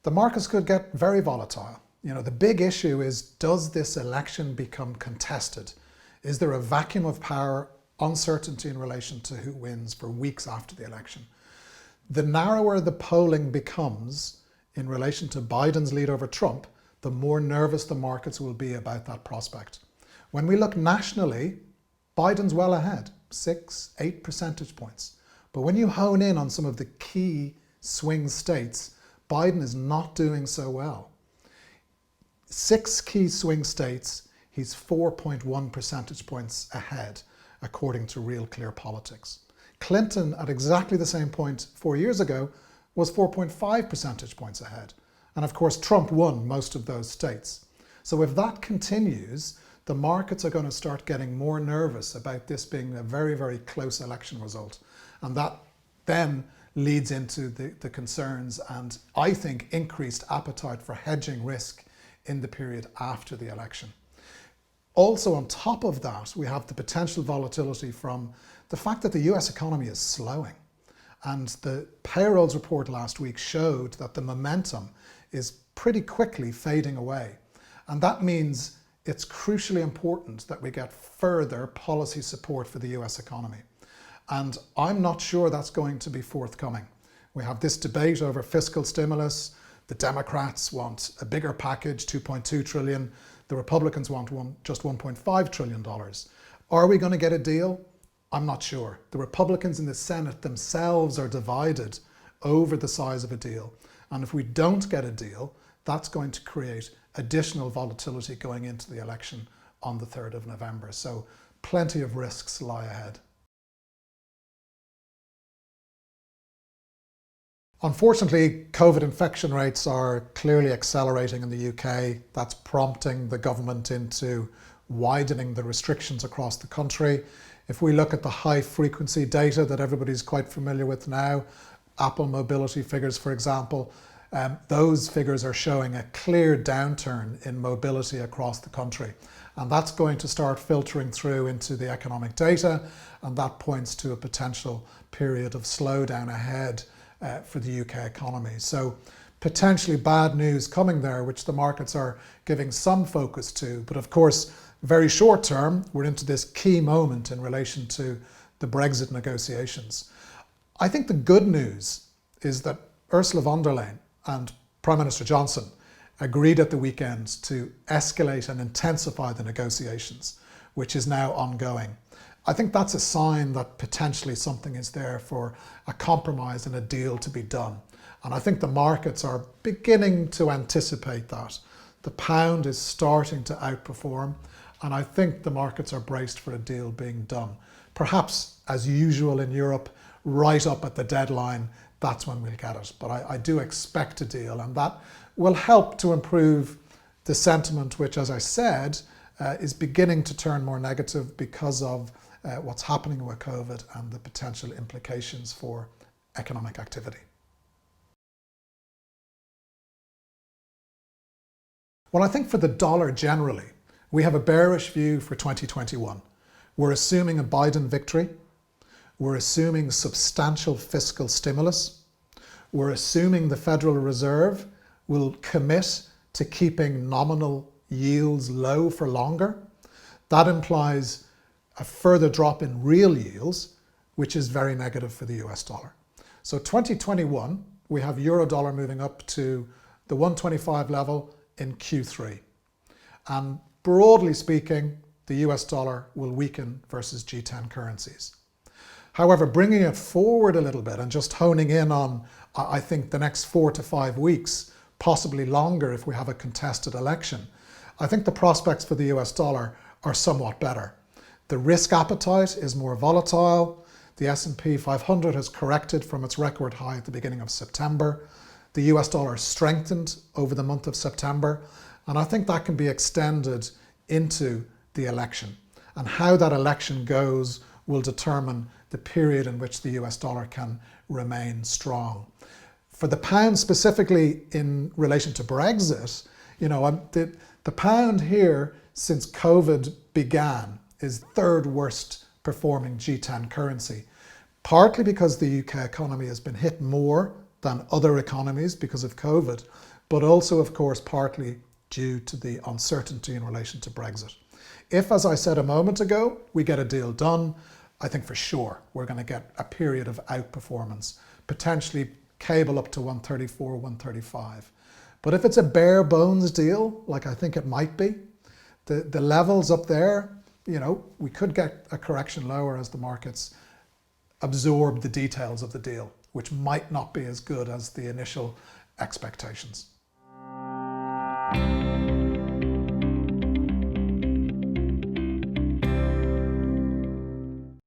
the markets could get very volatile. You know, the big issue is, does this election become contested? Is there a vacuum of power, uncertainty in relation to who wins for weeks after the election? The narrower the polling becomes in relation to Biden's lead over Trump, the more nervous the markets will be about that prospect. When we look nationally, Biden's well ahead, 6, 8 percentage points. But when you hone in on some of the key swing states, Biden is not doing so well. 6 key swing states, he's 4.1 percentage points ahead, according to Real Clear Politics. Clinton, at exactly the same point 4 years ago, was 4.5 percentage points ahead. And of course, Trump won most of those states. So if that continues, the markets are going to start getting more nervous about this being a very, very close election result. And that then leads into the concerns and, I think, increased appetite for hedging risk in the period after the election. Also, on top of that, we have the potential volatility from the fact that the US economy is slowing. And the payrolls report last week showed that the momentum is pretty quickly fading away. And that means it's crucially important that we get further policy support for the US economy. And I'm not sure that's going to be forthcoming. We have this debate over fiscal stimulus. The Democrats want a bigger package, 2.2 trillion. The Republicans want just $1.5 trillion. Are we going to get a deal? I'm not sure. The Republicans in the Senate themselves are divided over the size of a deal. And if we don't get a deal, that's going to create additional volatility going into the election on the 3rd of November. So plenty of risks lie ahead. Unfortunately, COVID infection rates are clearly accelerating in the UK. That's prompting the government into widening the restrictions across the country. If we look at the high frequency data that everybody's quite familiar with now, Apple mobility figures, for example, those figures are showing a clear downturn in mobility across the country. And that's going to start filtering through into the economic data, and that points to a potential period of slowdown ahead for the UK economy. So potentially bad news coming there, which the markets are giving some focus to. But of course, very short term, we're into this key moment in relation to the Brexit negotiations. I think the good news is that Ursula von der Leyen and Prime Minister Johnson agreed at the weekend to escalate and intensify the negotiations, which is now ongoing. I think that's a sign that potentially something is there for a compromise and a deal to be done. And I think the markets are beginning to anticipate that. The pound is starting to outperform, and I think the markets are braced for a deal being done. Perhaps, as usual in Europe, right up at the deadline, that's when we'll get it. But I do expect a deal, and that will help to improve the sentiment, which, as I said, is beginning to turn more negative because of what's happening with COVID and the potential implications for economic activity. Well, I think for the dollar generally, we have a bearish view for 2021. We're assuming a Biden victory. We're assuming substantial fiscal stimulus. We're assuming the Federal Reserve will commit to keeping nominal yields low for longer. That implies a further drop in real yields, which is very negative for the US dollar. So 2021, we have euro dollar moving up to the 125 level in Q3. And broadly speaking, the US dollar will weaken versus G10 currencies. However, bringing it forward a little bit and just honing in on, I think, the next 4 to 5 weeks, possibly longer if we have a contested election, I think the prospects for the US dollar are somewhat better. The risk appetite is more volatile. The S&P 500 has corrected from its record high at the beginning of September. The US dollar strengthened over the month of September, and I think that can be extended into the election. And how that election goes will determine the period in which the US dollar can remain strong. For the pound specifically in relation to Brexit, you know, the pound here since COVID began is third worst performing G10 currency, partly because the UK economy has been hit more than other economies because of COVID, but also, of course, partly due to the uncertainty in relation to Brexit. If, as I said a moment ago, we get a deal done, I think for sure we're going to get a period of outperformance, potentially cable up to 134, 135. But if it's a bare bones deal, like I think it might be, the levels up there, you know, we could get a correction lower as the markets absorb the details of the deal, which might not be as good as the initial expectations.